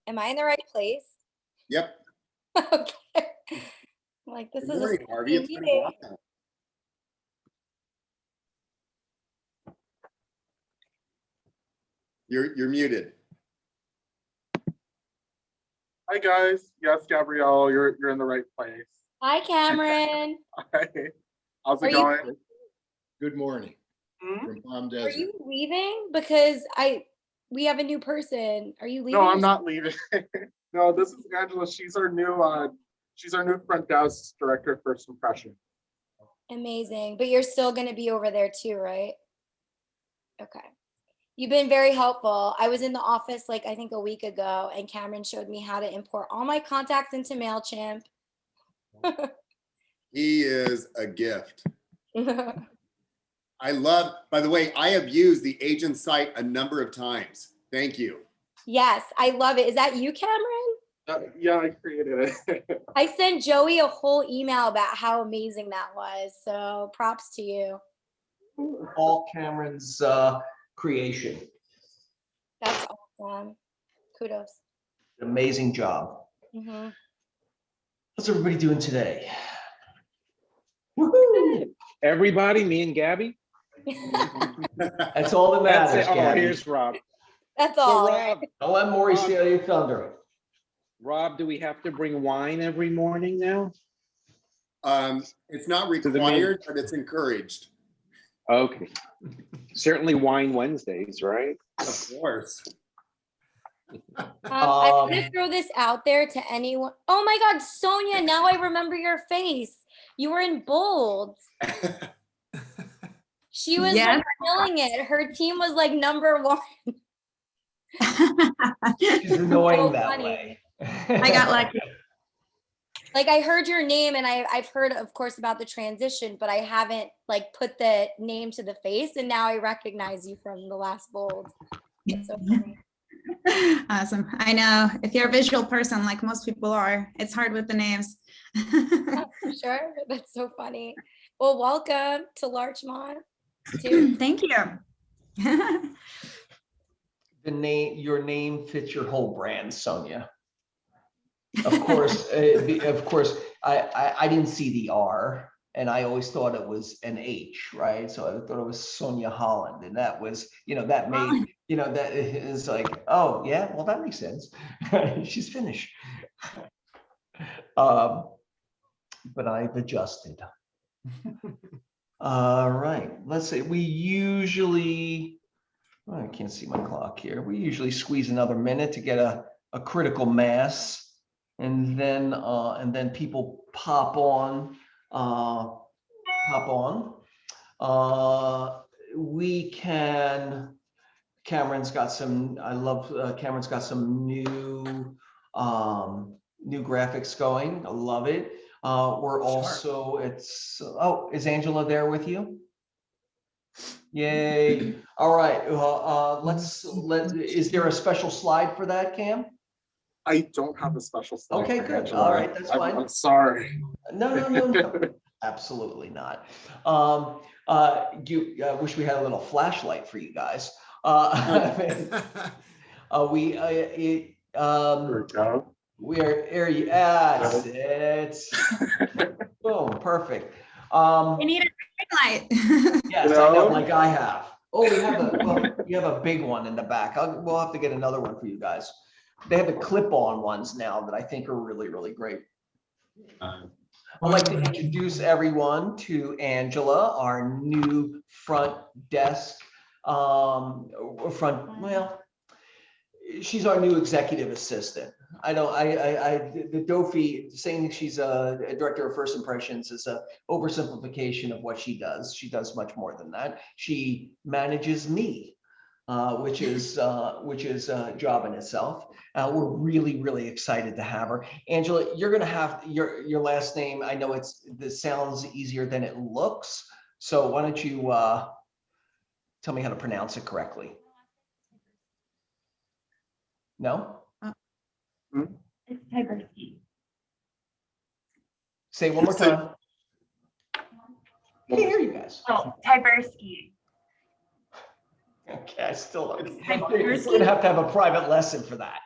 Am I in the right place? Yep. Okay. I'm like, this Good is morning, a Harvey. It's been a meeting. while. You're muted. Hi guys. Yes, Gabrielle, you're in the right place. Hi, Cameron. Hi. How's Are it you- going? Good morning Hmm? from Palm Are Desert. you leaving? Because we have a new person. Are you leaving? No, I'm not leaving. No, this is Angela. She's our new front desk director of first impression. Amazing. But you're still going to be over there too, right? Okay. You've been very helpful. I was in the office like I think a week ago, and Cameron showed me how to import all my contacts into MailChimp. He is a gift. I love, by the way, I have used the agent site a number of times. Thank you. Yes, I love it. Is that you, Cameron? Yeah, I created it. I sent Joey a whole email about how amazing that was. So props to you. All Cameron's creation. That's awesome. Kudos. Amazing job. Mhm. What's everybody doing today? Good. Everybody, me and Gabby. That's all that That's matters, it. Oh, Gabby. here's Rob. That's So all. Rob, Don't let Maury steal your thunder. do we have to bring wine every morning now? It's not To the main- required, but it's encouraged. Okay. Certainly wine Wednesdays, right? Of course. I want to throw this out there to anyone. Oh my God, Sonia, now I remember your face. You were in bold. She was Yes. like killing it. Her team was like #1. She's annoying So that funny. way. I got lucky. Like I heard your name and I've heard of course about the transition, but I haven't like put the name to the face, and now I recognize you from the last bold. It's so funny. Awesome. I know if you're a visual person, like most people are, it's hard with the names. Sure, that's so funny. Well, welcome to Larchmont too. Thank you. Your name fits your whole brand, Sonia. Of course, I didn't see the R, and I always thought it was an H, right? So I thought it was Sonia Holland, and that was, that made, that is like, oh yeah, well that makes sense. She's Finnish. But I've adjusted. All right, let's see. We usually, I can't see my clock here. We usually squeeze another minute to get a critical mass. And then people pop on. We can. Cameron's got some. I love. Cameron's got some new graphics going. I love it. We're also. Is Angela there with you? Yay! All right. Is there a special slide for that, Cam? I don't have a special slide. Okay, for good. Angela. All right, that's fine. I'm sorry. No. Absolutely not. Wish we had a little flashlight for you guys. There we go. We are there. Yes, it's boom, perfect. We need a green light. Yes, I know, like I have. Oh, you have a big one in the back. We'll have to get another one for you guys. They have the clip-on ones now that I think are really, really great. I'd like to introduce everyone to Angela, our new front desk. She's our new executive assistant. The Dofi saying she's a director of first impressions is a oversimplification of what she does. She does much more than that. She manages me, which is a job in itself. We're really, really excited to have her. Angela, you're going to have your last name. I know this sounds easier than it looks. So why don't you tell me how to pronounce it correctly? No? It's Tyberski. Say it one more time. I can't hear you guys. Oh, Tyberski. Okay, I still don't. We're gonna have to have a private lesson for that.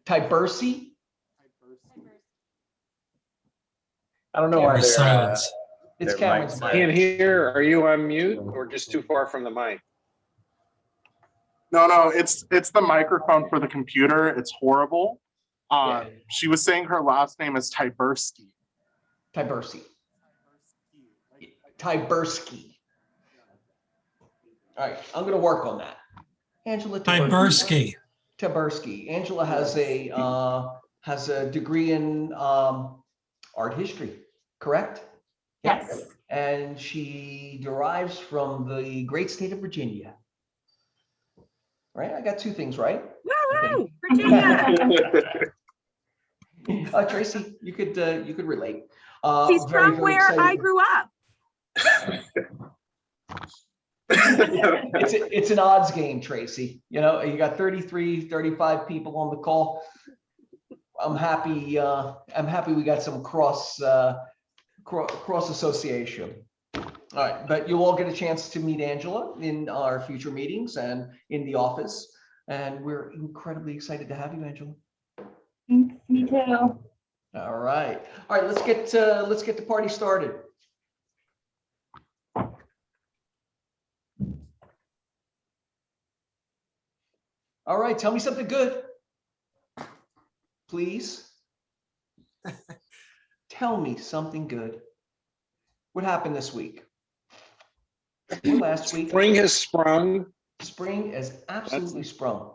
Tibersi? I don't know why There's they're, silence. It's Their Cameron's mic's mic. Can't hear. Are you on mute or just too far from the mic? No, it's the microphone for the computer. It's horrible. Yeah. She was saying her last name is Tyberski. Tibersi. Tiberski. All right, I'm gonna work on that. Angela Tiberski. Tiberski. Angela has a degree in art history, correct? Yes. And she derives from the great state of Virginia. Right? I got two things right. Woo, Virginia. Tracy, you could relate. She's Very, from very where I excited. grew up. It's an odds game, Tracy. You know, you got 33, 35 people on the call. I'm happy we got some cross association. All right, but you'll all get a chance to meet Angela in our future meetings and in the office. And we're incredibly excited to have you, Angela. Thanks, me too. All right, let's get the party started. All right, tell me something good, please. Tell me something good. What happened this week? Or last week? Spring has sprung. Spring has absolutely sprung.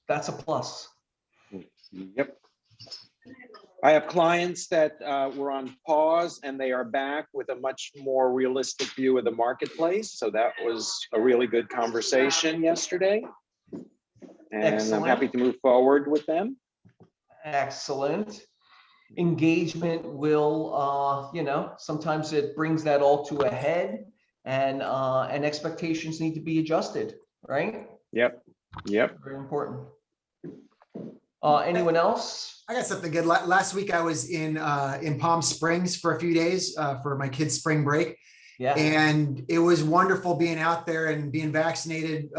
That's a plus. Yep. I have clients that were on pause and they are back with a much more realistic view of the marketplace. So that was a really good conversation yesterday. And Excellent. I'm happy to move forward with them. Excellent. Engagement will, sometimes it brings that all to a head, and expectations need to be adjusted, right? Yep. Very important. Anyone else? I got something good. Last week I was in Palm Springs for a few days for my kids' spring break. Yeah. And it was wonderful being out there and being vaccinated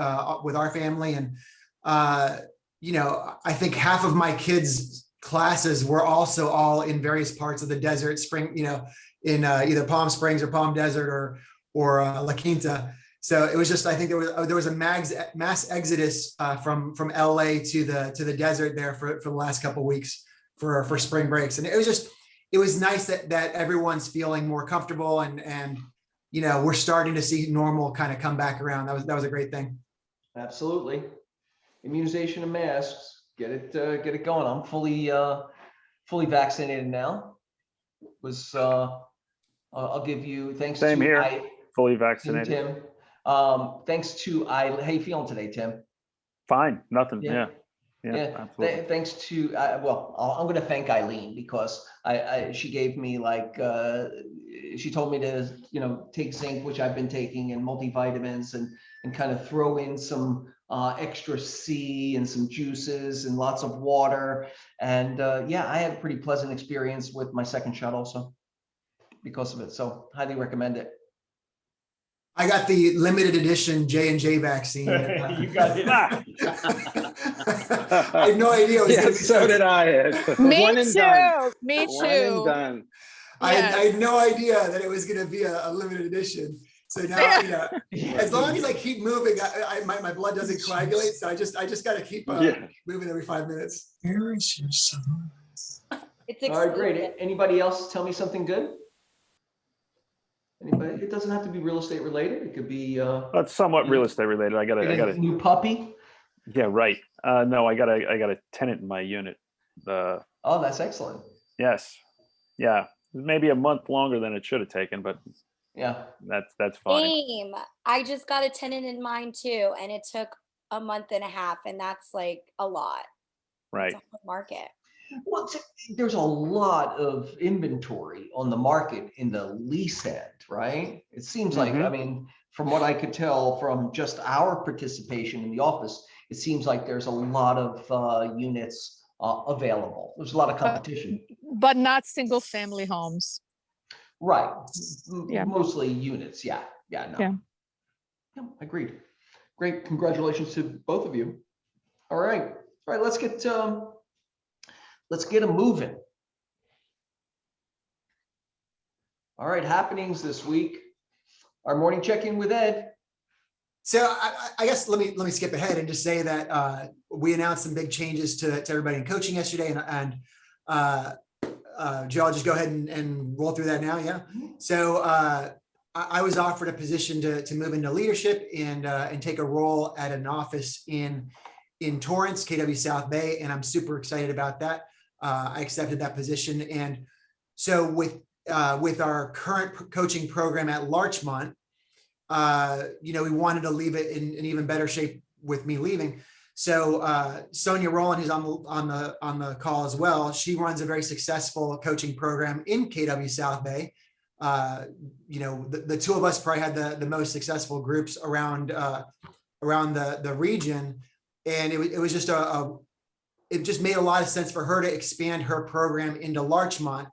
with our family. And, I think half of my kids' classes were also all in various parts of the desert spring, in either Palm Springs or Palm Desert or La Quinta. So it was just, I think there was a mass exodus from LA to the desert there for the last couple of weeks for spring breaks. And it was nice that everyone's feeling more comfortable and we're starting to see normal kind of come back around. That was a great thing. Absolutely. Immunization and masks, get it going. I'm fully vaccinated now. I'll give you thanks. Same to here. Fully vaccinated. Tim. Thanks to how you feeling today, Tim? Fine. Nothing. Yeah. Yeah. Absolutely. Thanks to I'm going to thank Eileen because she gave me she told me to take zinc, which I've been taking, and multivitamins, and kind of throw in some extra C and some juices and lots of water. And I had a pretty pleasant experience with my second shot also because of it. So highly recommend it. I got the limited edition J&J vaccine. You got it. I had no idea it was going to be So did I. Me One and too. done. Me One and too. done. I had no idea that it was going to be a limited edition. So now, as long as I keep moving, my blood doesn't coagulate. So I just got to keep moving every 5 minutes. Where is your son? It's All right, great. Anybody else tell me something good? Anybody? It doesn't have to be real estate related. It could be That's somewhat real estate related. I got a new puppy. Yeah, right. No, I got a tenant in my unit. Oh, that's excellent. Yes. Yeah. Maybe a month longer than it should have taken, but yeah, that's fine. Same. I just got a tenant in mine too, and it took a month and a half, and that's like a lot. Right. It's a hard market. Well, there's a lot of inventory on the market in the lease end, right? It seems like, I mean, from what I could tell from just our participation in the office, it seems like there's a lot of units available. There's a lot of competition. But not single family homes. Right. Yeah. Mostly units. Yeah. No. Yeah. Agreed. Great. Congratulations to both of you. All right. Let's get them moving. All right. Happenings this week. Our morning check-in with Ed. So I guess let me skip ahead and just say that we announced some big changes to everybody in coaching yesterday, and Joe, I'll just go ahead and roll through that now. Yeah. So I was offered a position to move into leadership and take a role at an office in Torrance, KW South Bay, and I'm super excited about that. I accepted that position, and so with our current coaching program at Larchmont, we wanted to leave it in even better shape with me leaving. So Sonia Rowland, who's on the call as well, she runs a very successful coaching program in KW South Bay. The two of us probably had the most successful groups around the region, and it was just it just made a lot of sense for her to expand her program into Larchmont,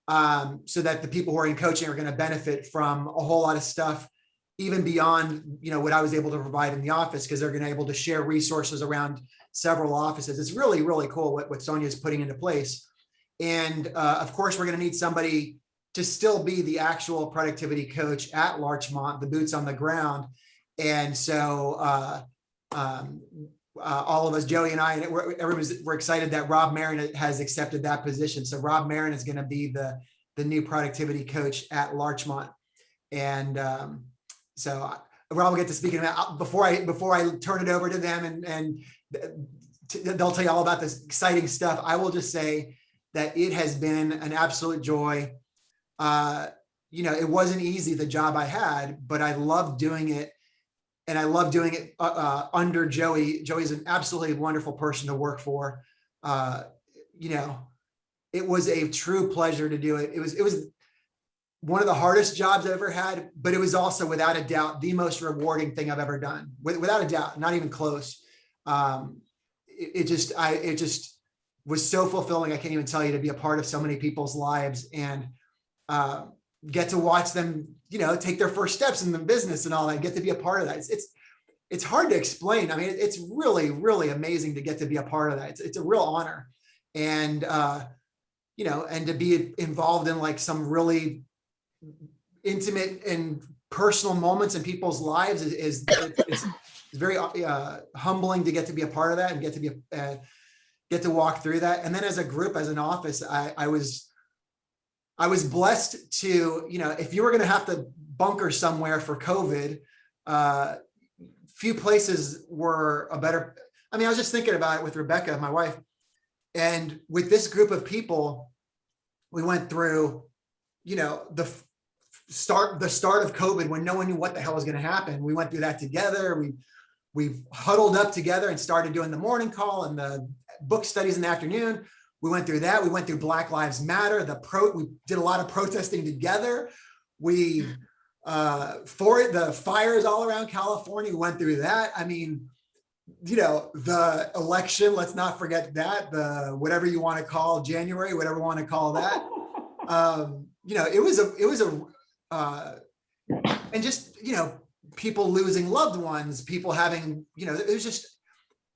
so that the people who are in coaching are going to benefit from a whole lot of stuff, even beyond what I was able to provide in the office, because they're going to be able to share resources around several offices. It's really, really cool what Sonia is putting into place. And of course, we're going to need somebody to still be the actual productivity coach at Larchmont, the boots on the ground. And so all of us, Joey and I, we're excited that Rob Marin has accepted that position. So Rob Marin is going to be the new productivity coach at Larchmont. And so Rob will get to speak about before I turn it over to them, and they'll tell you all about this exciting stuff. I will just say that it has been an absolute joy. It wasn't easy, the job I had, but I loved doing it. And I love doing it under Joey. Joey's an absolutely wonderful person to work for. It was a true pleasure to do it. It was one of the hardest jobs I've ever had, but it was also, without a doubt, the most rewarding thing I've ever done. Without a doubt, not even close. It just was so fulfilling. I can't even tell you, to be a part of so many people's lives and get to watch them, take their first steps in the business and all that, get to be a part of that. It's hard to explain. I mean, it's really, really amazing to get to be a part of that. It's a real honor. And, and to be involved in like some really intimate and personal moments in people's lives is very humbling to get to be a part of that and get to walk through that. And then as a group, as an office, I was blessed to, if you were going to have to bunker somewhere for COVID, few places were a better. I mean, I was just thinking about it with Rebecca, my wife, and with this group of people, we went through, the start of COVID when no one knew what the hell was going to happen. We went through that together. We huddled up together and started doing the morning call and the book studies in the afternoon. We went through that. We went through Black Lives Matter. We did a lot of protesting together. We for it, the fires all around California, we went through that. I mean, the election, let's not forget that, the whatever you want to call January, whatever you want to call that. It was and just, people losing loved ones, people having, it was just,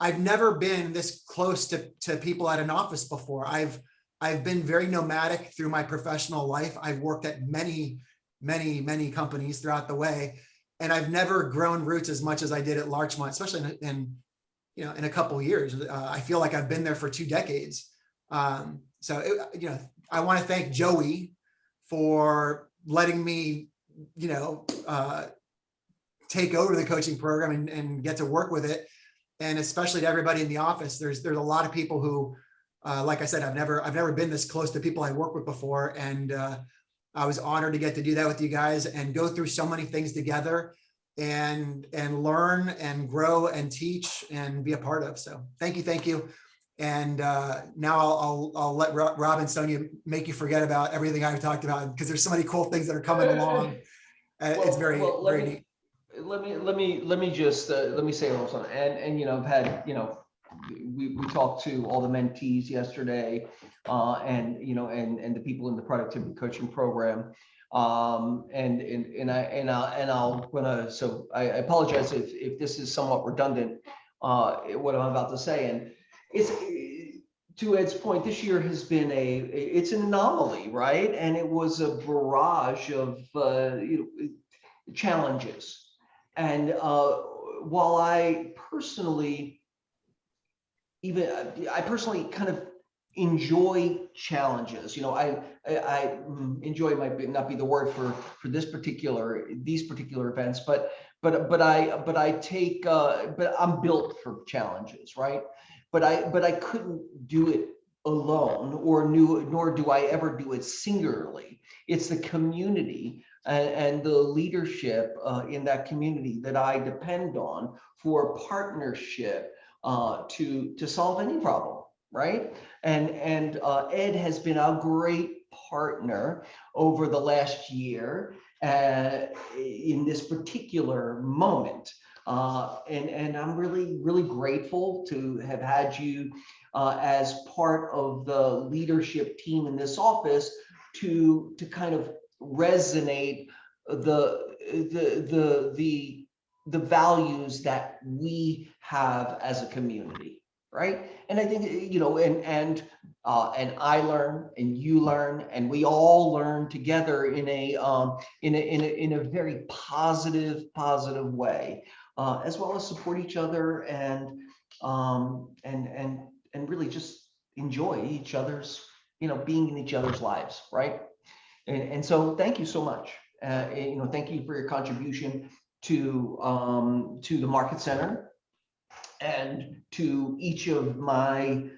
I've never been this close to people at an office before. I've been very nomadic through my professional life. I've worked at many companies throughout the way, and I've never grown roots as much as I did at Larchmont, especially in a couple of years. I feel like I've been there for 2 decades. I want to thank Joey for letting me, take over the coaching program and get to work with it. And especially to everybody in the office, there's a lot of people who, like I said, I've never been this close to people I worked with before. And I was honored to get to do that with you guys and go through so many things together and learn and grow and teach and be a part of. So thank you. And now I'll let Rob and Sonia make you forget about everything I've talked about, because there's so many cool things that are coming along. It's very neat. Let me say a little something. And I've had, we talked to all the mentees yesterday, and the people in the productivity coaching program. So I apologize if this is somewhat redundant, what I'm about to say. And it's, to Ed's point, this year has been it's an anomaly, right? And it was a barrage of challenges. And while I personally kind of enjoy challenges, I enjoy might not be the word for these particular events, but I'm built for challenges, right? But I couldn't do it alone, nor do I ever do it singularly. It's the community and the leadership in that community that I depend on for partnership to solve any problem, right? And Ed has been a great partner over the last year in this particular moment. And I'm really, really grateful to have had you as part of the leadership team in this office to kind of resonate the values that we have as a community, right? And I think, and I learn, and you learn, and we all learn together in a very positive way, as well as support each other and really just enjoy each other's, being in each other's lives, right? And so thank you so much. Thank you for your contribution to the Market Center and to each of my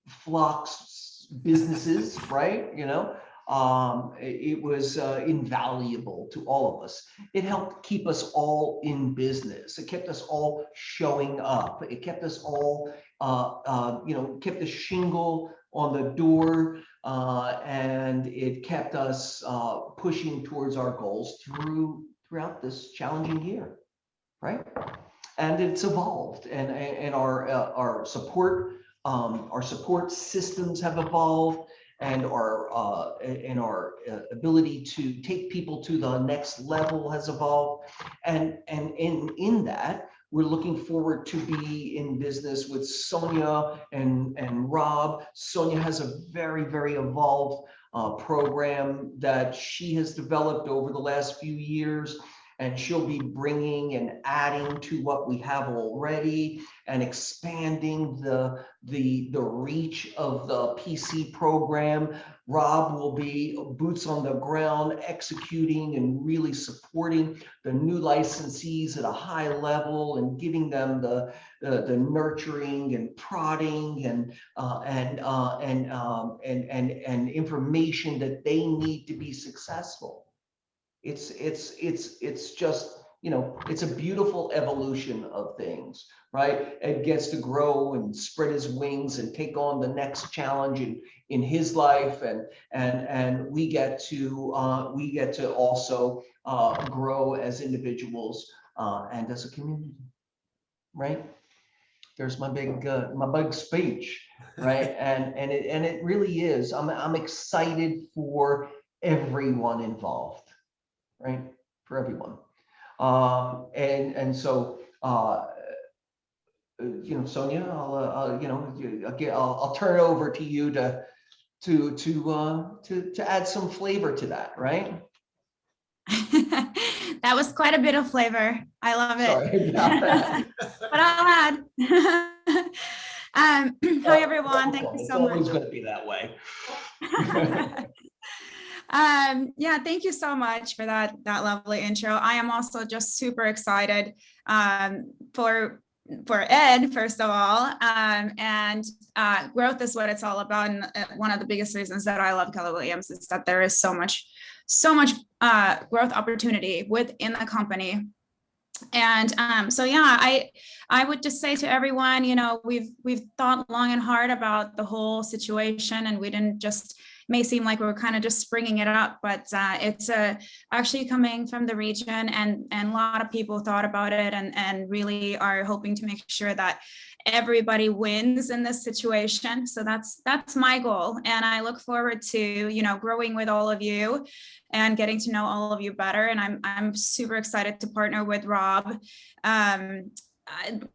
flocks businesses, right? It was invaluable to all of us. It helped keep us all in business. It kept us all showing up. It kept us all, kept the shingle on the door, and it kept us pushing towards our goals throughout this challenging year, right? And it's evolved, and our support systems have evolved, and our ability to take people to the next level has evolved, and in that, we're looking forward to be in business with Sonia and Rob. Sonia has a very, very evolved program that she has developed over the last few years, and she'll be bringing and adding to what we have already and expanding the reach of the PC program. Rob will be boots on the ground, executing and really supporting the new licensees at a high level and giving them the nurturing and prodding and information that they need to be successful. It's just, it's a beautiful evolution of things, right? Ed gets to grow and spread his wings and take on the next challenge in his life, and we get to also grow as individuals and as a community, right? There's my big speech, right? and it really is. I'm excited for everyone involved. Right, for everyone, and so Sonia, I'll turn it over to you to add some flavor to that, right? That was quite a bit of flavor. I love it. Sorry about that. But I'll add. Hi everyone. Thank you so much. It's always going to be that way. Yeah, thank you so much for that lovely intro. I am also just super excited for Ed, first of all, and growth is what it's all about. And one of the biggest reasons that I love Keller Williams is that there is so much growth opportunity within the company. And so yeah, I would just say to everyone, we've thought long and hard about the whole situation, and we didn't just may seem like we're kind of just springing it up, but it's actually coming from the region, and a lot of people thought about it and really are hoping to make sure that everybody wins in this situation. So that's my goal, and I look forward to growing with all of you and getting to know all of you better. And I'm super excited to partner with Rob.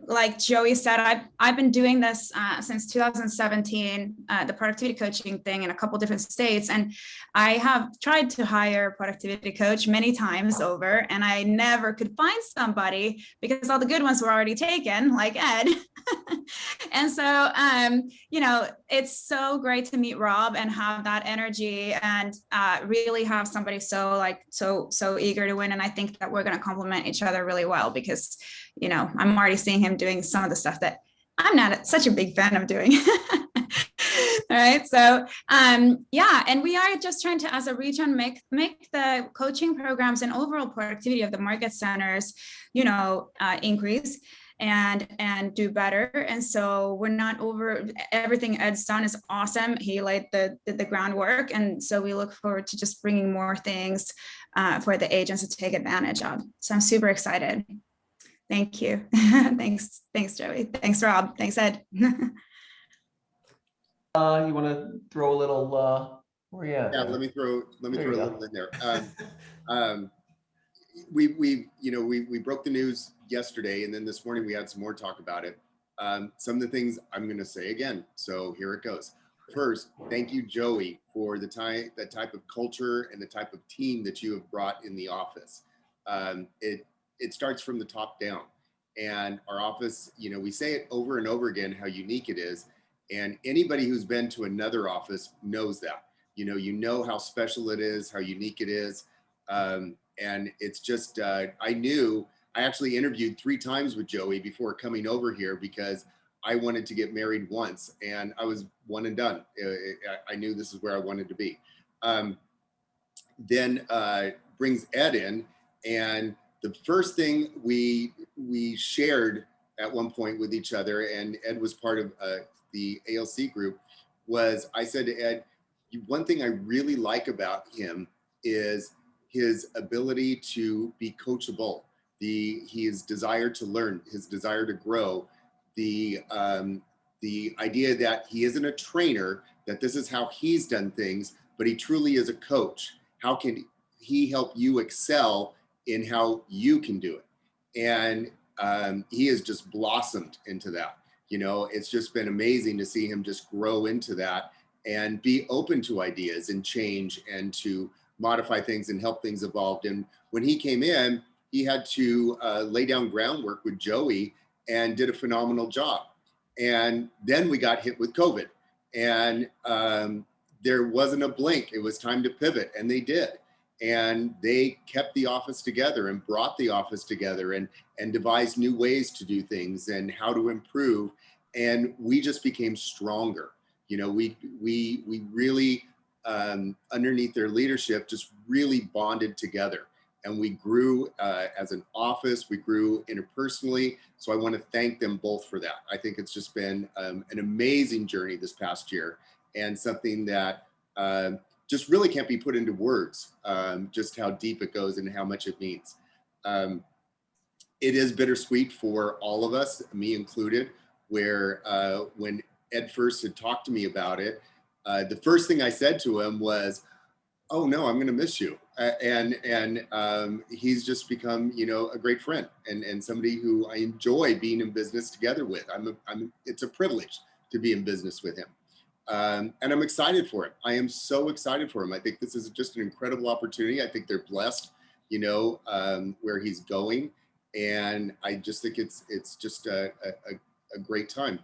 Like Joey said, I've been doing this since 2017, the productivity coaching thing in a couple different states. And I have tried to hire a productivity coach many times over, and I never could find somebody because all the good ones were already taken, like Ed. And so, it's so great to meet Rob and have that energy and really have somebody so eager to win. And I think that we're going to complement each other really well, because I'm already seeing him doing some of the stuff that I'm not such a big fan of doing. All right. So, yeah, and we are just trying to, as a region, make the coaching programs and overall productivity of the market centers, increase and do better. And so we're not over everything Ed's done is awesome. He laid the groundwork. And so we look forward to just bringing more things for the agents to take advantage of. So I'm super excited. Thank you. Thanks, Joey. Thanks, Rob. Thanks, Ed. You want to throw a little, where you at? Yeah, let me throw a There you little in there. We broke the news yesterday, and then this morning we had some more talk about it. Some of the things I'm going to say again. So here it goes. First, thank you, Joey, for the type of culture and the type of team that you have brought in the office. It starts from the top down, and our office, we say it over and over again, how unique it is. And anybody who's been to another office knows that, you know how special it is, how unique it is. And it's just, I actually interviewed 3 times with Joey before coming over here, because I wanted to get married once and I was one and done. I knew this is where I wanted to be. Then brings Ed in, and the first thing we shared at one point with each other, and Ed was part of the ALC group, was I said to Ed, one thing I really like about him is his ability to be coachable, his desire to learn, his desire to grow, the idea that he isn't a trainer, that this is how he's done things, but he truly is a coach. How can he help you excel in how you can do it? And he has just blossomed into that. It's just been amazing to see him just grow into that and be open to ideas and change and to modify things and help things evolve. And when he came in, he had to lay down groundwork with Joey and did a phenomenal job. And then we got hit with COVID, and there wasn't a blink. It was time to pivot, and they did. And they kept the office together and brought the office together and devised new ways to do things and how to improve. And we just became stronger. We really, underneath their leadership, just really bonded together. And we grew as an office, we grew interpersonally. So I want to thank them both for that. I think it's just been an amazing journey this past year, and something that just really can't be put into words, just how deep it goes and how much it means. It is bittersweet for all of us, me included, where when Ed first had talked to me about it, the first thing I said to him was, "Oh no, I'm going to miss you." And he's just become, a great friend and somebody who I enjoy being in business together with. It's a privilege to be in business with him. And I'm excited for him. I am so excited for him. I think this is just an incredible opportunity. I think they're blessed, where he's going. And I just think it's just a great time.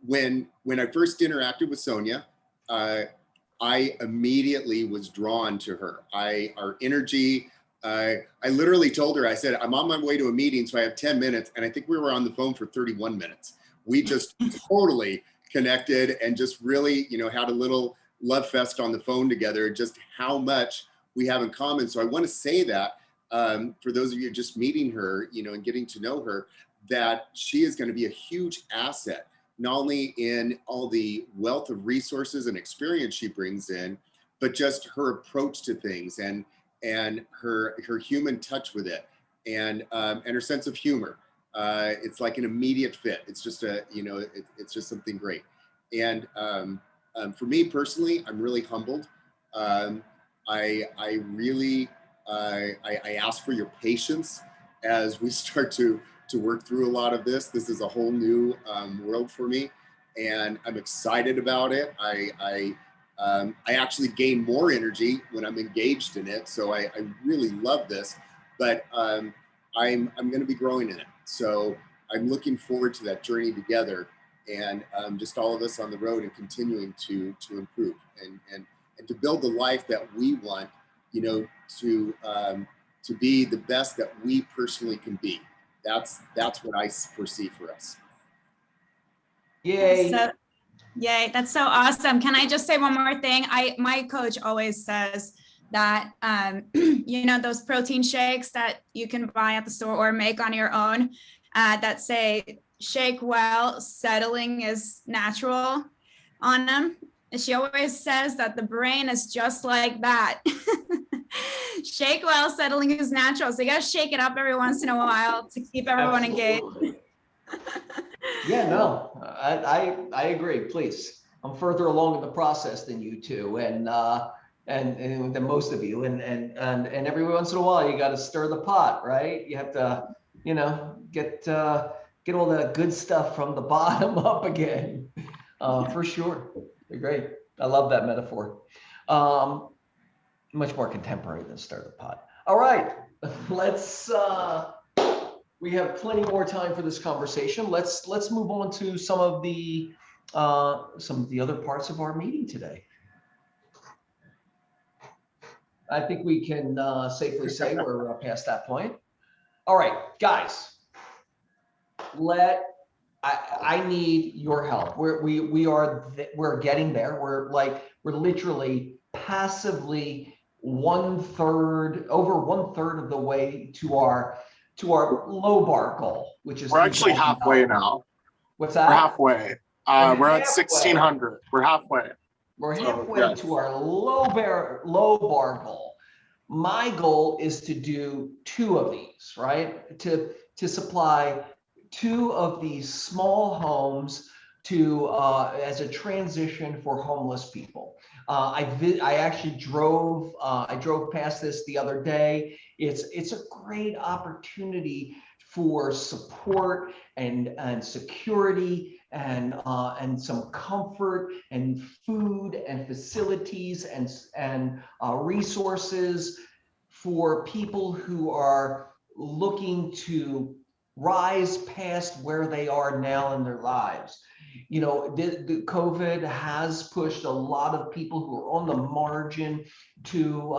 When I first interacted with Sonia, I immediately was drawn to her. Our energy, I literally told her, I said, I'm on my way to a meeting, so I have 10 minutes. And I think we were on the phone for 31 minutes. We just totally connected and just really, had a little love fest on the phone together, just how much we have in common. So I want to say that for those of you just meeting her, and getting to know her, that she is going to be a huge asset, not only in all the wealth of resources and experience she brings in, but just her approach to things and her human touch with it, and her sense of humor. It's like an immediate fit. It's just it's just something great. And for me personally, I'm really humbled. I really I ask for your patience as we start to work through a lot of this. This is a whole new world for me, and I'm excited about it. I actually gain more energy when I'm engaged in it, so I really love this. But I'm going to be growing in it, so I'm looking forward to that journey together, and just all of us on the road and continuing to improve and to build the life that we want, to be the best that we personally can be. That's what I foresee for us. Yay. Yay, that's so awesome. Can I just say one more thing? My coach always says that, those protein shakes that you can buy at the store or make on your own, that say, shake well, settling is natural on them. And she always says that the brain is just like that. Shake well, settling is natural. So you gotta shake it up every once in a while to keep everyone engaged. Yeah, no, I agree. Please, I'm further along in the process than you two, and than most of you, and every once in a while you got to stir the pot, right? You have to, get all the good stuff from the bottom up again, for sure. They're great. I love that metaphor. Much more contemporary than stir the pot. All right, let's. We have plenty more time for this conversation. Let's move on to some of the other parts of our meeting today. I think we can safely say we're past that point. All right, guys. I need your help. We're getting there. We're literally passively over one third of the way to our low bar goal, which is We're actually halfway now. What's that? We're halfway. We're at 1,600. We're halfway. We're halfway to our low bar goal. My goal is to do 2 of these, right? To supply 2 of these small homes to as a transition for homeless people. I actually drove past this the other day. It's a great opportunity for support and security and some comfort and food and facilities and resources for people who are looking to rise past where they are now in their lives. The COVID has pushed a lot of people who are on the margin to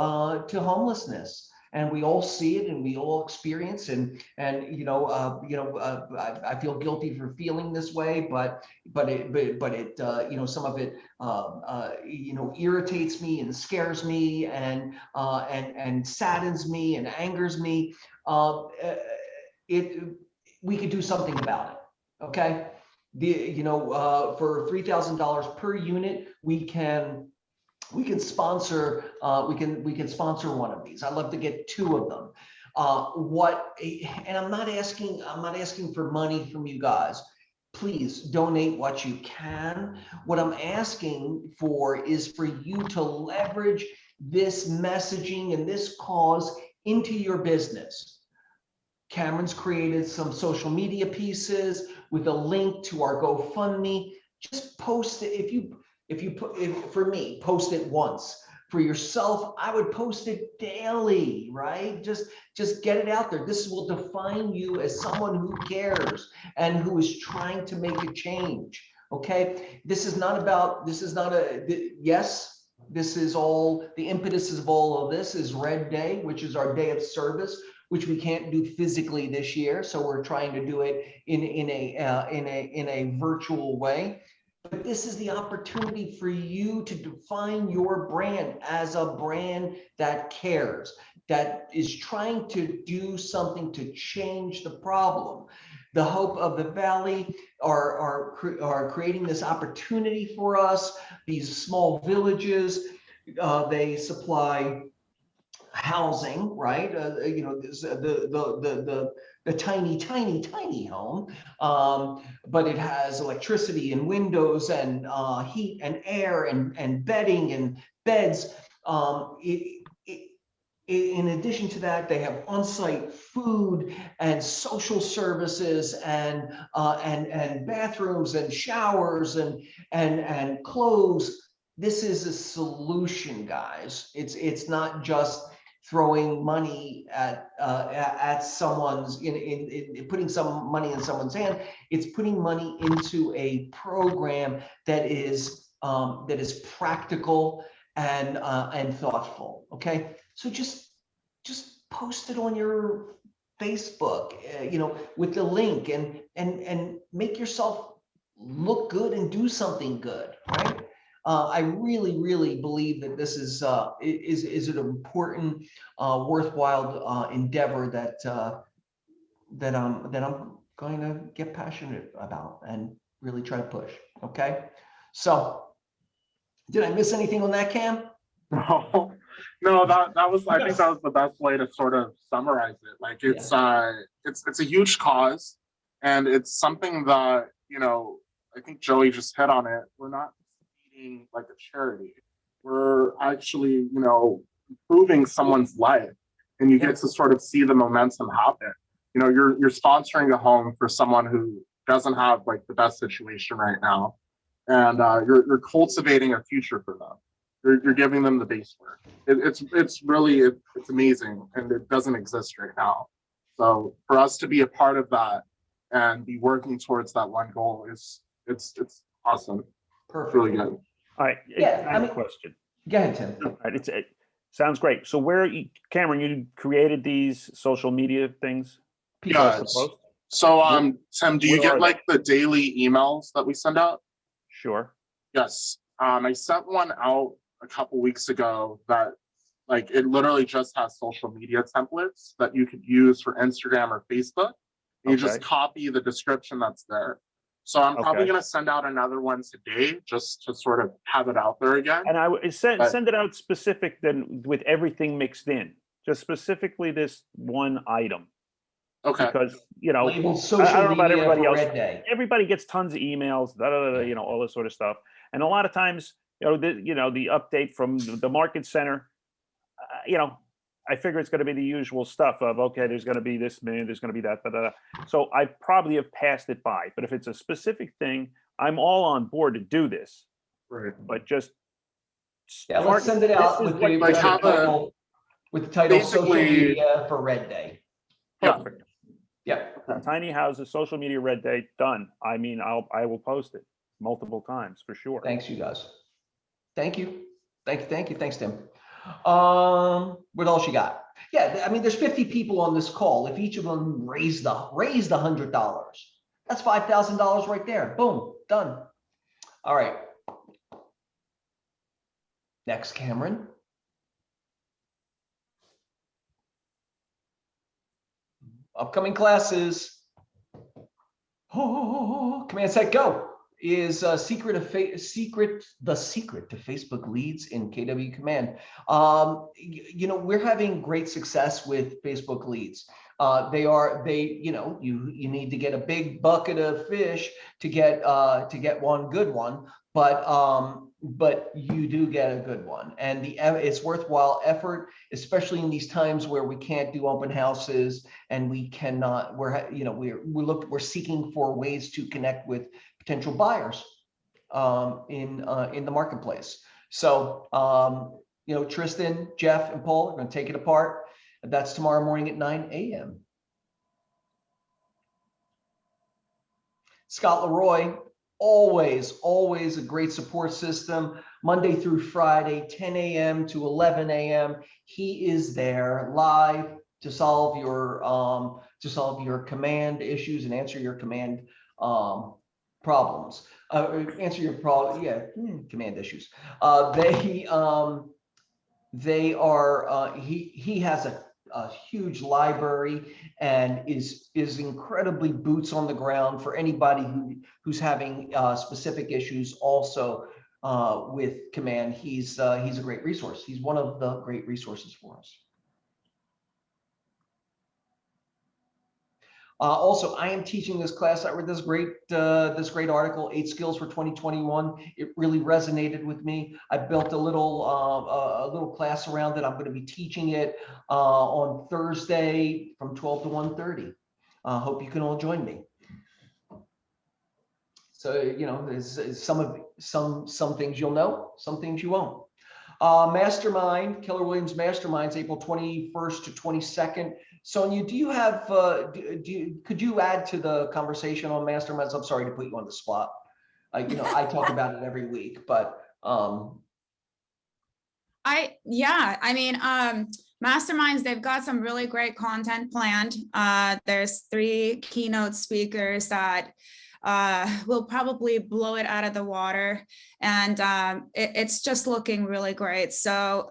homelessness, and we all see it and we all experience and I feel guilty for feeling this way, but it some of it irritates me and scares me and saddens me and angers me. We could do something about it. Okay. For $3,000 per unit, we can sponsor one of these. I'd love to get 2 of them. And I'm not asking for money from you guys. Please donate what you can. What I'm asking for is for you to leverage this messaging and this cause into your business. Cameron's created some social media pieces with a link to our GoFundMe. Just post it. For me, post it once. For yourself, I would post it daily, right? Just get it out there. This will define you as someone who cares and who is trying to make a change. Okay. This is all, the impetus of all of this is Red Day, which is our day of service, which we can't do physically this year. So we're trying to do it in a virtual way. But this is the opportunity for you to define your brand as a brand that cares, that is trying to do something to change the problem. the hope of the valley are creating this opportunity for us. These small villages, they supply housing, right? You know, the tiny home, but it has electricity and windows and heat and air and bedding and beds. In addition to that, they have on-site food and social services and bathrooms and showers and clothes. This is a solution, guys. It's not just throwing money at someone's in putting some money in someone's hand. It's putting money into a program that is practical and thoughtful. Okay, so just post it on your Facebook, you know, with the link and make yourself look good and do something good, right? I really believe that this is an important, worthwhile endeavor that I'm going to get passionate about and really try to push. Okay, so did I miss anything on that, Cam? No, that was, I think that was the best way to sort of summarize it. Like it's a huge cause, and it's something that, you know, I think Joey just hit on it. We're not feeding like a charity. We're actually, you know, improving someone's life, and you get to sort of see the momentum happen. You know, you're sponsoring a home for someone who doesn't have like the best situation right now, and you're cultivating a future for them. You're giving them the base work. It's really amazing, and it doesn't exist right now. So for us to be a part of that and be working towards that one goal it's awesome. Perfect. Really good. All right. Yeah, I have a question. Go ahead, Tim. All right. It sounds great. So Cameron, you created these social media things? Yeah. So Tim, do you Where get are like the daily emails that we send out? Sure. Yes. I sent one out a couple weeks ago that like it literally just has social media templates that you could use for Instagram or Facebook. You just copy the description that's there. So I'm probably going to send out another one today just to sort of have it out there again. And I would send it out specific then with everything mixed in, just specifically this one item. Okay. Because, you know, Labeled I social don't know about media everybody for else. Red Day. Everybody gets tons of emails, you know, all this sort of stuff. And a lot of times, you know, the update from the market center, you know, I figure it's going to be the usual stuff of, okay, there's going to be this many, there's going to be that, So I probably have passed it by. But if it's a specific thing, I'm all on board to do this. Right. But just let's send it out with the title social media for Red Day. Perfect. Yeah. Tiny houses, social media Red Day, done. I mean, I will post it multiple times for sure. Thanks, you guys. Thank you. Thanks, Tim. What else you got? Yeah, I mean, there's 50 people on this call. If each of them raised $100, that's $5,000 right there. Boom, done. All right. Next, Cameron. Upcoming classes. Command set go is the secret to Facebook leads in KW Command. You know, we're having great success with Facebook leads. You need to get a big bucket of fish to get one good one, but you do get a good one, and it's worthwhile effort, especially in these times where we can't do open houses and we're seeking for ways to connect with potential buyers in the marketplace. So you know, Tristan, Jeff, and Paul are going to take it apart. That's tomorrow morning at 9 a.m. Scott Leroy, always a great support system, Monday through Friday, 10 a.m. to 11 a.m. He is there live to solve your command issues and answer your command problems. Command issues. He has a huge library and is incredibly boots on the ground for anybody who's having specific issues also with Command. He's a great resource. He's one of the great resources for us. Also, I am teaching this class. I read this great article, 8 Skills for 2021. It really resonated with me. I built a little class around it. I'm going to be teaching it on Thursday from 12 to 1:30. Hope you can all join me. So, you know, there's some things you'll know, some things you won't. Mastermind, Keller Williams Masterminds, April 21st to 22nd. Sonia, do you have, could you add to the conversation on Masterminds? I'm sorry to put you on the spot. You know, I talk about it every week, but. Masterminds, they've got some really great content planned. There's 3 keynote speakers that will probably blow it out of the water, and it's just looking really great. So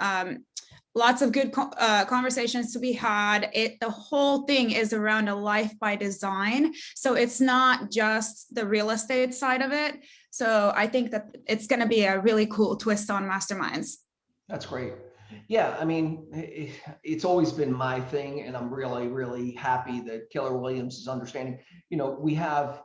lots of good conversations to be had. The whole thing is around a life by design, so it's not just the real estate side of it. So I think that it's going to be a really cool twist on Masterminds. That's great. Yeah, I mean, it's always been my thing, and I'm really, really happy that Keller Williams is understanding. You know, we have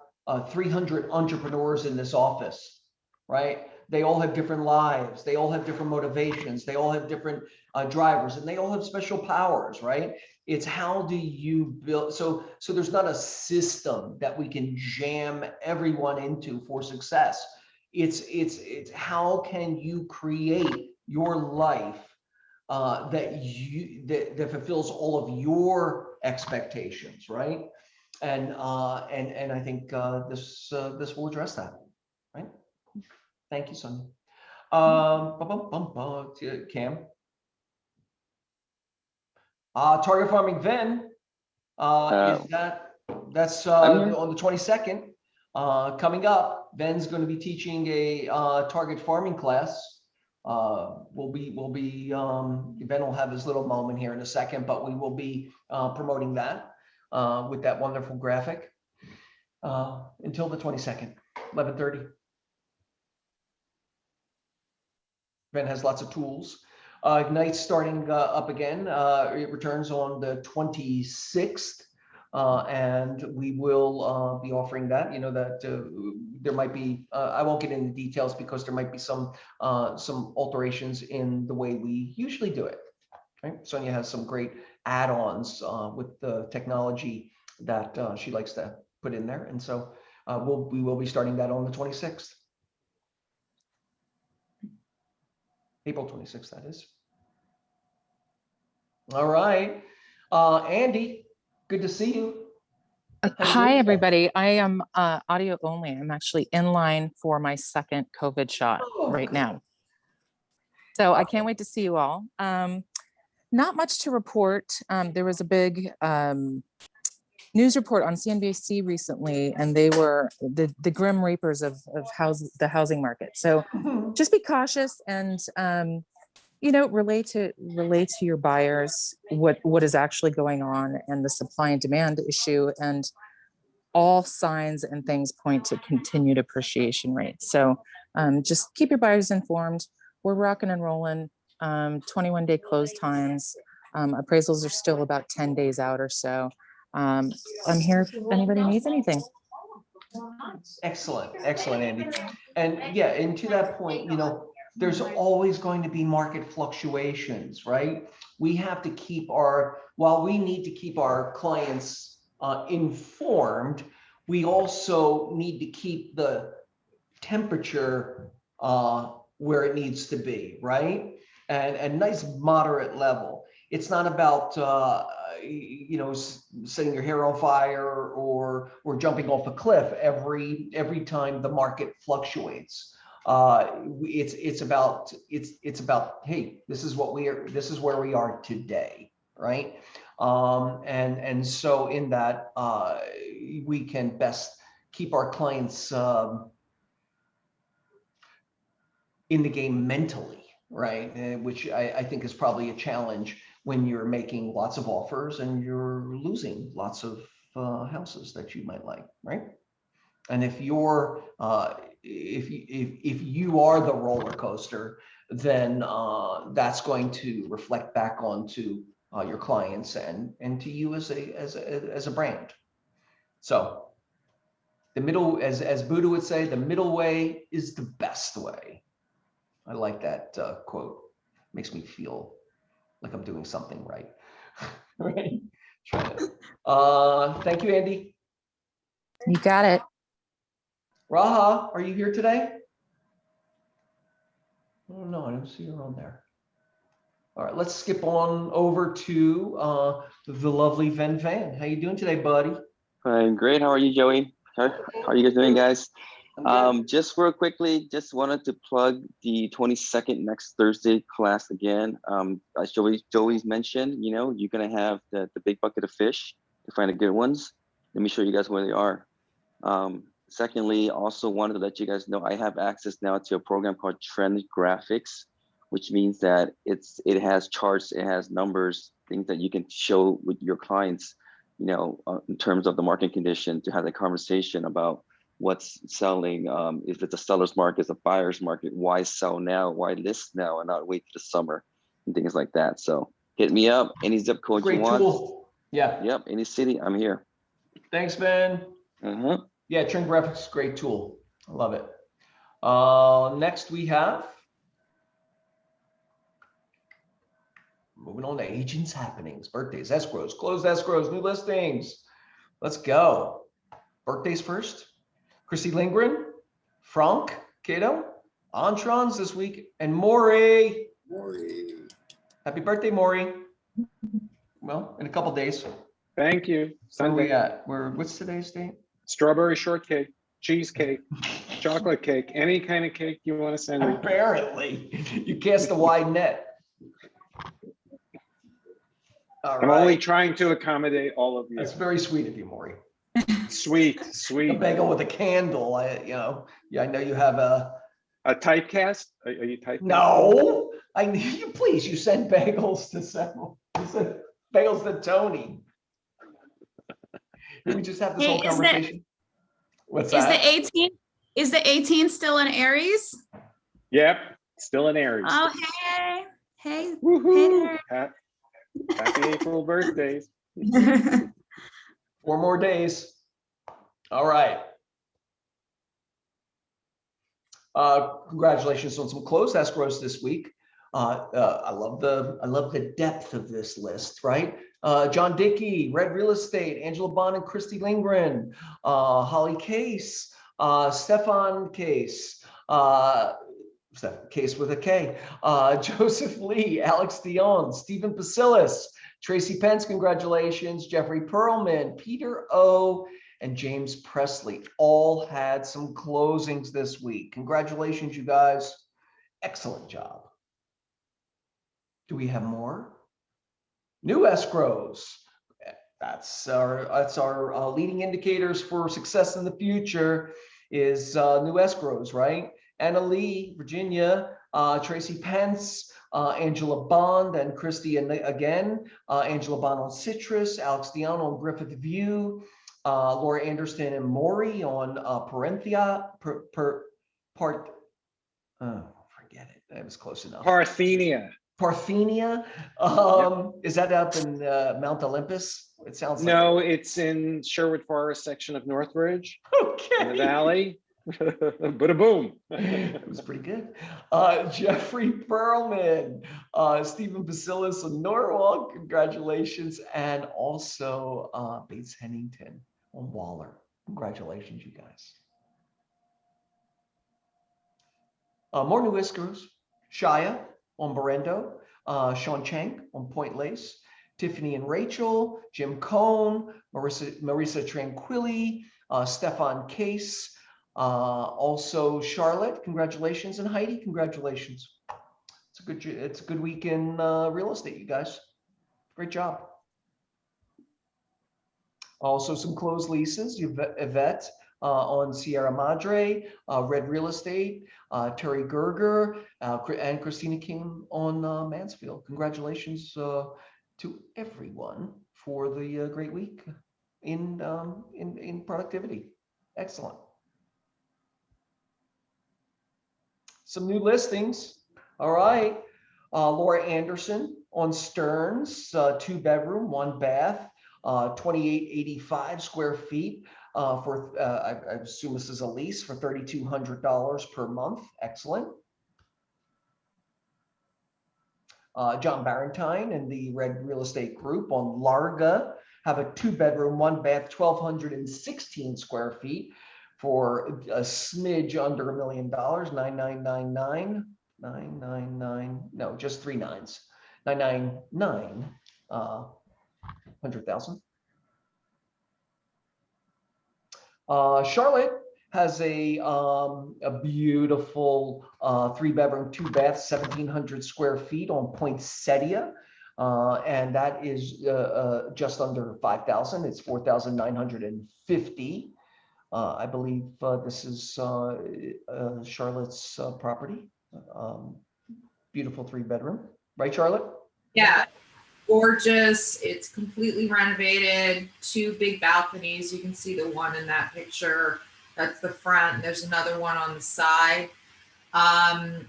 300 entrepreneurs in this office, right? They all have different lives. They all have different motivations. They all have different drivers, and they all have special powers, right? It's how do you build, so there's not a system that we can jam everyone into for success. It's how can you create your life that fulfills all of your expectations, right? And I think this will address that, right? Thank you, Sonia. Cam. Target farming Ven that's on the 22nd coming up. Ven's going to be teaching a target farming class. Ven will have his little moment here in a second, but we will be promoting that with that wonderful graphic until the 22nd, 11:30. Ven has lots of tools. Ignite's starting up again. It returns on the 26th. And we will be offering that. You know that there might be, I won't get into details because there might be some alterations in the way we usually do it. Right? Sonia has some great add-ons with the technology that she likes to put in there, and so we will be starting that on the 26th, April 26th. That is. All right, Andy. Good to see you. Hi, everybody. I am audio only. I'm actually in line for my second COVID shot right now. So I can't wait to see you all. Not much to report. There was a big news report on CNBC recently, and they were the grim reapers of the housing market. So just be cautious and you know, relate to your buyers what is actually going on and the supply and demand issue, and all signs and things point to continued appreciation rates. So just keep your buyers informed. We're rocking and rolling. 21-day close times. Appraisals are still about 10 days out or so. I'm here if anybody needs anything. Excellent, Andy. And yeah, and to that point, you know, there's always going to be market fluctuations, right? We have to keep while we need to keep our clients informed, we also need to keep the temperature where it needs to be, right? And a nice moderate level. It's not about you know, setting your hair on fire or jumping off a cliff every time the market fluctuates. It's about hey, this is where we are today, right? And so in that we can best keep our clients in the game mentally, right? Which I think is probably a challenge when you're making lots of offers and you're losing lots of houses that you might like, right? And if you're if you are the roller coaster, then that's going to reflect back onto your clients and to you as a brand. So the middle, as Buddha would say, the middle way is the best way. I like that quote. Makes me feel like I'm doing something right. Right. Thank you, Andy. You got it. Raha, are you here today? Oh no, I don't see her on there. All right, let's skip on over to the lovely Ven Van. How you doing today, buddy? I'm great. How are you, Joey? How are you guys doing, guys? Just real quickly, just wanted to plug the 22nd next Thursday class again. As Joey's mentioned, you know, you're gonna have the big bucket of fish to find the good ones. Let me show you guys where they are. Secondly, also wanted to let you guys know I have access now to a program called Trend Graphics, which means that it has charts, it has numbers, things that you can show with your clients, you know, in terms of the market condition, to have a conversation about what's selling, if it's a seller's market, it's a buyer's market, why sell now, why list now and not wait for the summer and things like that. So hit me up, any zip code you want. Tool. Yeah. Yep, any city, I'm here. Thanks, Ben. Yeah, Trend Graphics is a great tool. I love it. Next we have, moving on to agents happenings, birthdays, escrows, closed escrows, new listings. Let's go. Birthdays first. Chrissy Lindgren, Frank, Cato, Antrons this week, and Maury. Happy birthday, Maury. Well, in a couple days. Thank you. Where are we Sunday. at? What's today's date? Strawberry shortcake, cheesecake, chocolate cake, any kind of cake you want to send me. Apparently, you cast a wide net. All I'm right. only trying to accommodate all of you. That's very sweet of you, Maury. Sweet. A bagel with a candle. I know you have a typecast. Are you typecast? No, you please. You send bagels to several. You send bagels to Tony. Can we just have this whole conversation? What's that? Is the 18 still in Aries? Yep, still in Aries. Oh, hey. Woohoo! Happy April birthdays. 4 more days. All right. Congratulations on some closed escrows this week. I love the depth of this list, right? John Dickey, Red Real Estate, Angela Bond and Christy Lindgren, Holly Case, Stefan Case, Case with a K, Joseph Lee, Alex Dion, Stephen Basilis, Tracy Pence, congratulations, Jeffrey Perlman, Peter O, and James Presley all had some closings this week. Congratulations, you guys. Excellent job. Do we have more? New escrows. That's our leading indicators for success in the future is new escrows, right? Anna Lee, Virginia, Tracy Pence, Angela Bond and Christy again, Angela Bond on Citrus, Alex Dion on Griffith View, Laura Anderson and Maury on Parenthia, forget it. That was close enough. Parthenia. Is that up in Mount Olympus? It sounds like no, it's in Sherwood Forest section of Northridge. Okay. In the valley. Bada boom. It was pretty good. Jeffrey Perlman, Stephen Basilis of Norwalk, congratulations, and also Bates Hennington on Waller. Congratulations, you guys. More new escrows. Shia on Berendo, Sean Chank on Point Lace, Tiffany and Rachel, Jim Cohn, Marisa Tranquilli, Stefan Case, also Charlotte, congratulations, and Heidi, congratulations. It's a good week in real estate, you guys. Great job. Also some closed leases, Yvette on Sierra Madre, Red Real Estate, Terry Gerger, and Christina King on Mansfield. Congratulations, to everyone for the great week in productivity. Excellent. Some new listings. All right. Laura Anderson on Stearns, 2-bedroom, 1 bath, 2885 square feet for, I assume this is a lease for $3,200 per month. Excellent. John Barentine and the Red Real Estate Group on Larga have a 2-bedroom, 1 bath, 1,216 square feet for a smidge under $1 million, 999, no, just 3 nines, 999, 100,000. Charlotte has a beautiful 3-bedroom, 2 bath, 1,700 square feet on Poinsettia. And that is just under 5,000. It's 4,950. I believe this is Charlotte's property. Beautiful 3-bedroom, right, Charlotte? Yeah, gorgeous. It's completely renovated. 2 big balconies. You can see the one in that picture. That's the front. There's another one on the side.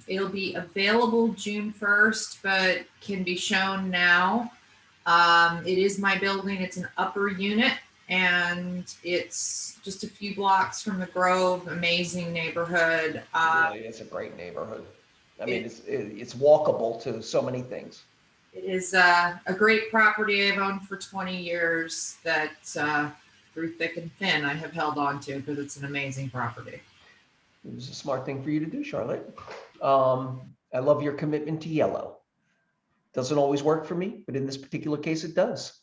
It'll be available June 1st, but can be shown now. It is my building. It's an upper unit, and it's just a few blocks from the Grove. Amazing neighborhood. Yeah, it's a great neighborhood. I mean, it's walkable to so many things. It is a great property I've owned for 20 years that through thick and thin I have held on to because it's an amazing property. It was a smart thing for you to do, Charlotte. I love your commitment to yellow. Doesn't always work for me, but in this particular case, it does.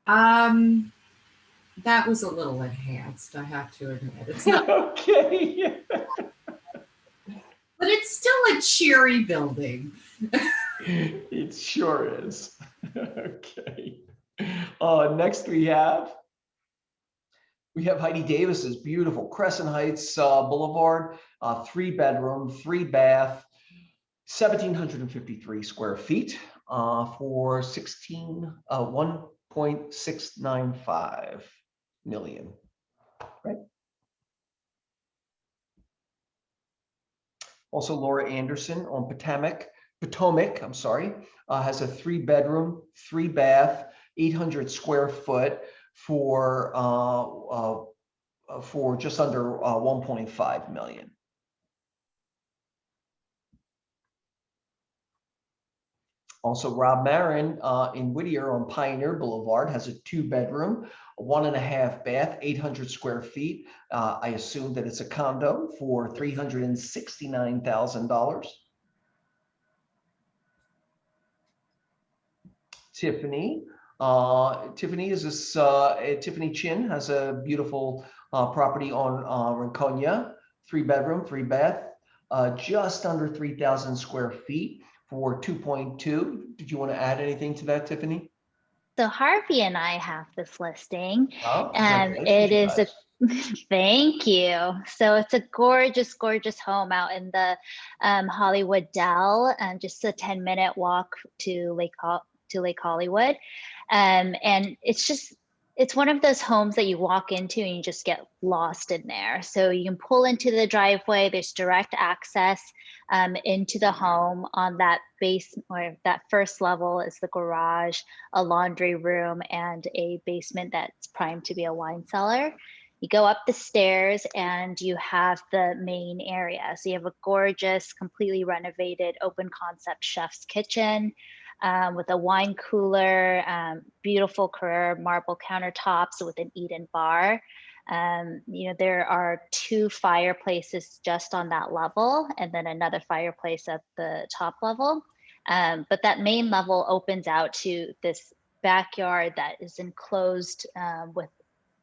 That was a little enhanced, I have to admit. It's not okay. But it's still a cheery building. It sure is. Okay. Next we have Heidi Davis's beautiful Crescent Heights Boulevard, 3-bedroom, 3 bath, 1,753 square feet for 1.695 million. Right. Also, Laura Anderson on Potomac, I'm sorry, has a 3-bedroom, 3 bath, 800 square foot for just under 1.5 million. Also, Rob Marin in Whittier on Pioneer Boulevard has a 2-bedroom, 1.5 bath, 800 square feet. I assume that it's a condo for $369,000. Tiffany. Tiffany Chin has a beautiful property on Rinconia, 3-bedroom, 3 bath, just under 3,000 square feet for 2.2. Did you want to add anything to that, Tiffany? So Harvey and I have this listing, Oh, and it is a thank you. So it's a gorgeous, gorgeous home out in the Hollywood Dell, and just a 10-minute walk to Lake Hollywood. And it's one of those homes that you walk into and you just get lost in there. So you can pull into the driveway. There's direct access into the home. On that base, or that first level, is the garage, a laundry room, and a basement that's primed to be a wine cellar. You go up the stairs and you have the main area. So you have a gorgeous, completely renovated, open concept chef's kitchen. With a wine cooler, beautiful Carrera marble countertops with an eat-in bar. There are 2 fireplaces just on that level, and then another fireplace at the top level. But that main level opens out to this backyard that is enclosed with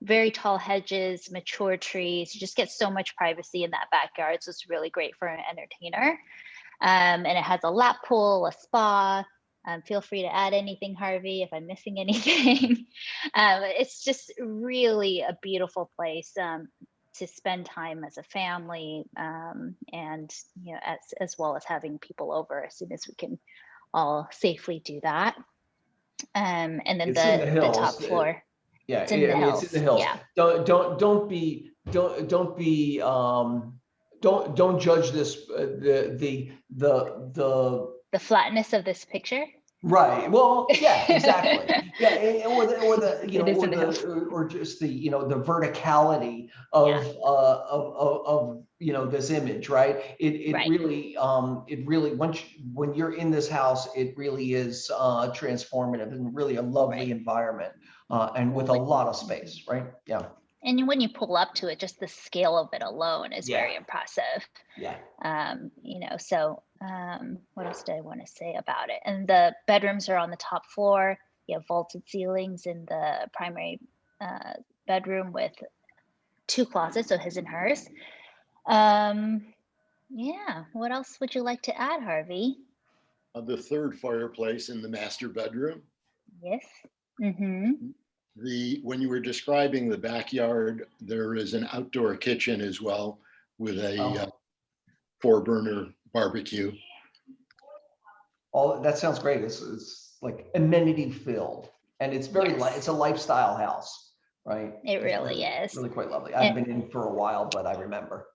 very tall hedges, mature trees. You just get so much privacy in that backyard. So it's really great for an entertainer. And it has a lap pool, a spa. Feel free to add anything, Harvey, if I'm missing anything. It's just really a beautiful place to spend time as a family, and as well as having people over as soon as we can all safely do that. And then It's in the the hills. top floor. Yeah, It's in the I mean, it's in the hills. Yeah. Don't judge this, the The flatness of this picture. right. Well, yeah, exactly. Yeah, or the you It is in the know, hills. or just the the verticality of this image, right? It Right. really when you're in this house, it really is transformative and really a lovely environment, and with a lot of space, right? Yeah. And when you pull up to it, just the scale of it alone is Yeah. very impressive. Yeah. So what else did I want to say about it? And the bedrooms are on the top floor. You have vaulted ceilings in the primary bedroom with 2 closets, so his and hers. Yeah, what else would you like to add, Harvey? The third fireplace in the master bedroom. Yes. Mm-hmm. When you were describing the backyard, there is an outdoor kitchen as well with a 4-burner barbecue. All that sounds great. It's like amenity filled, and it's very it's a lifestyle house, right? It really is. Really quite lovely. I've been in for a while, but I remember.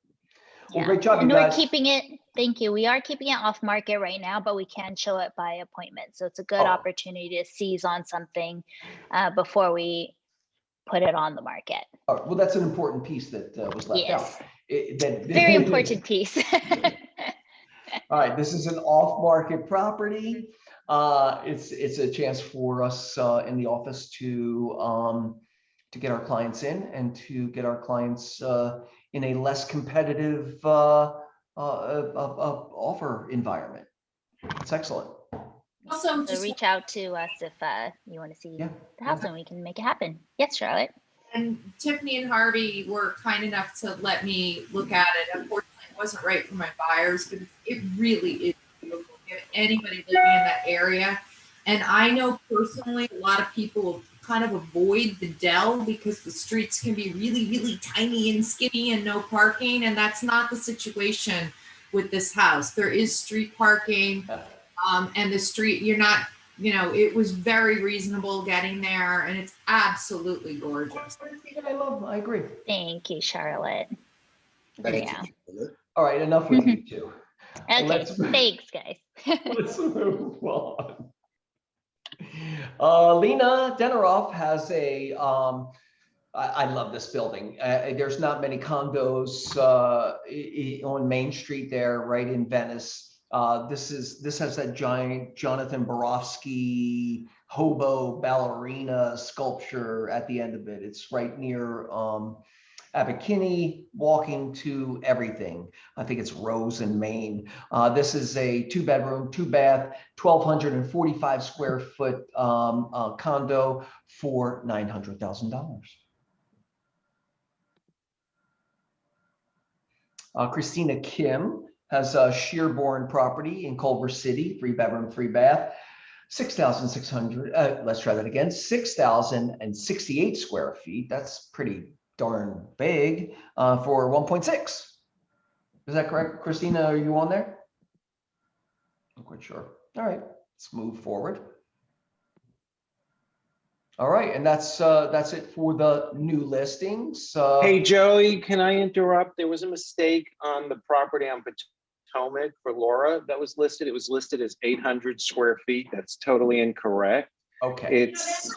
Well, Yeah. great job, And you we're guys. keeping it, thank you. We are keeping it off market right now, but we can show it by appointment. So it's a good opportunity to seize on something before we put it on the market. All right, well, that's an important piece that was left out. Very important piece. All right, this is an off-market property. It's a chance for us in the office to get our clients in and to get our clients in a less competitive offer environment. It's excellent. Also, so reach out to us if you want to see the house and we can make it happen. Yes, Charlotte. And Tiffany and Harvey were kind enough to let me look at it. Unfortunately, it wasn't right for my buyers, but it really is beautiful. If anybody living in that area, and I know personally a lot of people kind of avoid the Dell because the streets can be really, really tiny and skinny and no parking, and that's not the situation with this house. There is street parking, and the street, you're not, it was very reasonable getting there, and it's absolutely gorgeous. I agree. Thank you, Charlotte. Thank you. All right, enough with you two. Okay, thanks, guys. Let's move on. Lena Deneroff has a, I love this building. There's not many condos on Main Street there, right in Venice. This has that giant Jonathan Borofsky hobo ballerina sculpture at the end of it. It's right near Abercrombie, walking to everything. I think it's Rose in Maine. This is a 2-bedroom, 2-bath, 1,245 square foot condo for $900,000. Christina Kim has a Shearborn property in Culver City, 3-bedroom, 3-bath, 6,600. Let's try that again. 6,068 square feet. That's pretty darn big for 1.6. Is that correct, Christina? Are you on there? I'm quite sure. All right, let's move forward. All right, and that's it for the new listings. Hey, Joey, can I interrupt? There was a mistake on the property on Potomac for Laura that was listed. It was listed as 800 square feet. That's totally incorrect. Okay. It's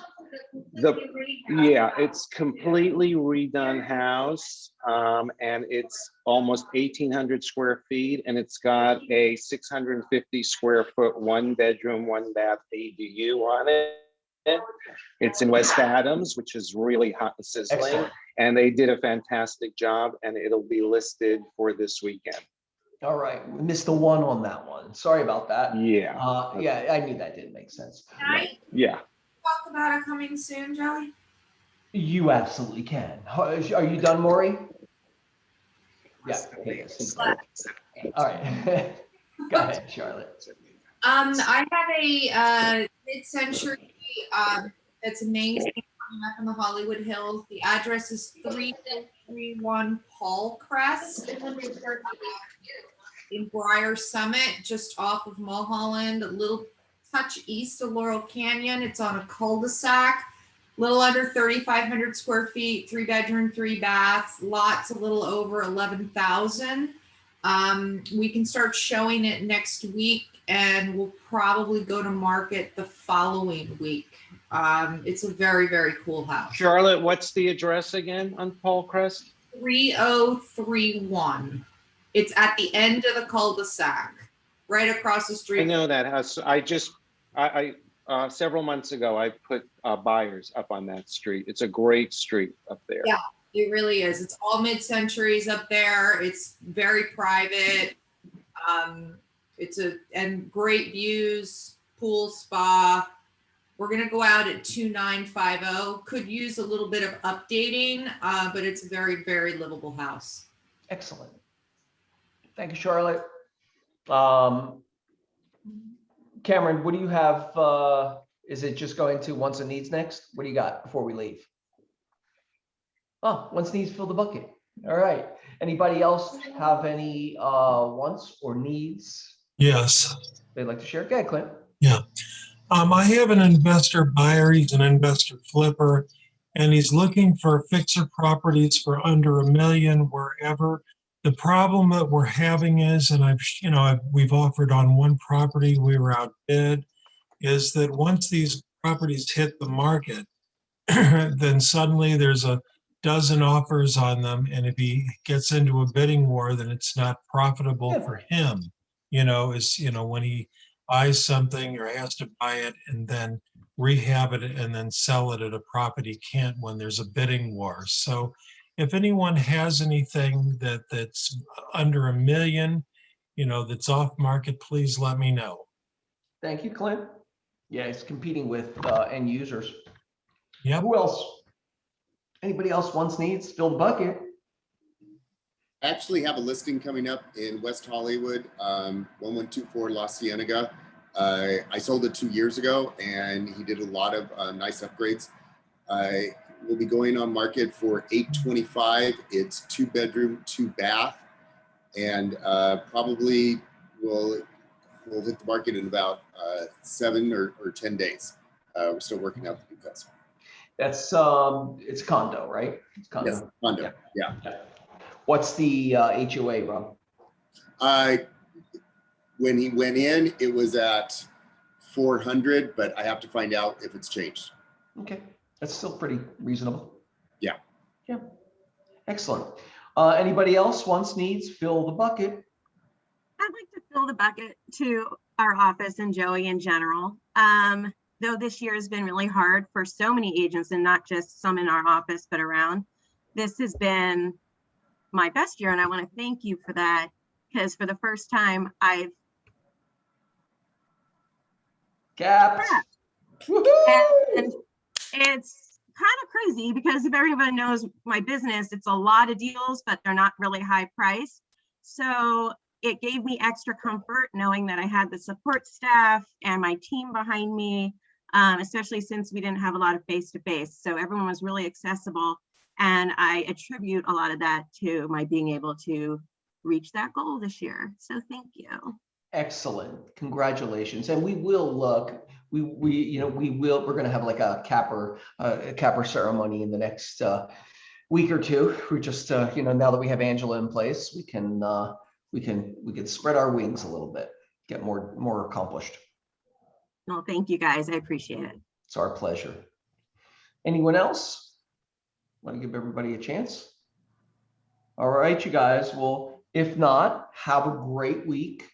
completely redone house, and it's almost 1,800 square feet, and it's got a 650 square foot 1-bedroom, 1-bath ADU on it. It's in West Adams, which is really hot and sizzling. Excellent. And they did a fantastic job, and it'll be listed for this weekend. All right, we missed the one on that one. Sorry about that. Yeah. I knew that didn't make sense. Yeah. Talk about it coming soon, Joey? You absolutely can. Are you done, Maury? Yeah, he is. All right. Go ahead, Charlotte. I have a mid-century that's amazing coming up in the Hollywood Hills. The address is 3031 Paul Crest in Briar Summit, just off of Mulholland, a little touch east of Laurel Canyon. It's on a cul-de-sac, little under 3,500 square feet, 3-bedroom, 3-bath, lots a little over 11,000. We can start showing it next week, and we'll probably go to market the following week. It's a very, very cool house. Charlotte, what's the address again on Paul Crest? 3031. It's at the end of the cul-de-sac, right across the street. I know that house. I several months ago, I put buyers up on that street. It's a great street up there. Yeah, it really is. It's all mid-centuries up there. It's very private. And great views, pool, spa. We're gonna go out at 2950. Could use a little bit of updating, but it's a very, very livable house. Excellent. Thank you, Charlotte. Cameron, what do you have? Is it just going to wants and needs next? What do you got before we leave? Oh, wants, needs, fill the bucket. All right. Anybody else have any wants or needs Yes. they'd like to share? Go ahead, Clint. Yeah. I have an investor buyer. He's an investor flipper, and he's looking for fixer properties for under $1 million wherever. The problem that we're having is, and we've offered on one property, we were outbid, is that once these properties hit the market, then suddenly there's a dozen offers on them, and if he gets into a bidding war, then it's not profitable for him. When he buys something or has to buy it and then rehab it and then sell it at a profit, he can't when there's a bidding war. So if anyone has anything that's under $1 million, that's off market, please let me know. Thank you, Clint. Yeah, it's competing with end users. Yeah. Who else? Anybody else wants, needs, fill the bucket? I actually have a listing coming up in West Hollywood, 1124 La Cienega. I sold it 2 years ago, and he did a lot of nice upgrades. I will be going on market for $825. It's 2-bedroom, 2-bath, and probably will hit the market in about 7 or 10 days. We're still working out the details. That's it's condo, right? It's condo. Yes, condo. Yeah. What's the HOA, Rob? When he went in, it was at 400, but I have to find out if it's changed. Okay, that's still pretty reasonable. Yeah. Yeah. Excellent. Anybody else wants, needs, fill the bucket? I'd like to fill the bucket to our office and Joey in general. Though this year has been really hard for so many agents, and not just some in our office, but around. This has been my best year, and I want to thank you for that, because for the first time I've gapped. And it's kind of crazy because if everyone knows my business, it's a lot of deals, but they're not really high priced. So it gave me extra comfort knowing that I had the support staff and my team behind me, especially since we didn't have a lot of face-to-face. So everyone was really accessible. And I attribute a lot of that to my being able to reach that goal this year. So thank you. Excellent. Congratulations. And we will look, we're going to have like a capper ceremony in the next week or two. We're just, now that we have Angela in place, we can spread our wings a little bit, get more accomplished. Well, thank you guys. I appreciate it. It's our pleasure. Anyone else? Want to give everybody a chance? All right, you guys. Well, if not, have a great week.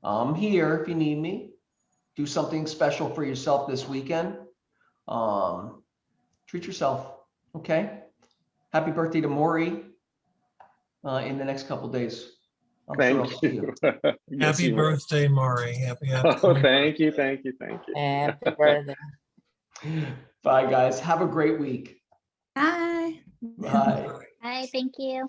I'm here if you need me. Do something special for yourself this weekend. Treat yourself. Okay. Happy birthday to Maury in the next couple days. Thank you. Happy birthday, Maury. Happy Oh, thank you. Happy birthday. Bye, guys. Have a great week. Bye. Bye. Bye, thank you.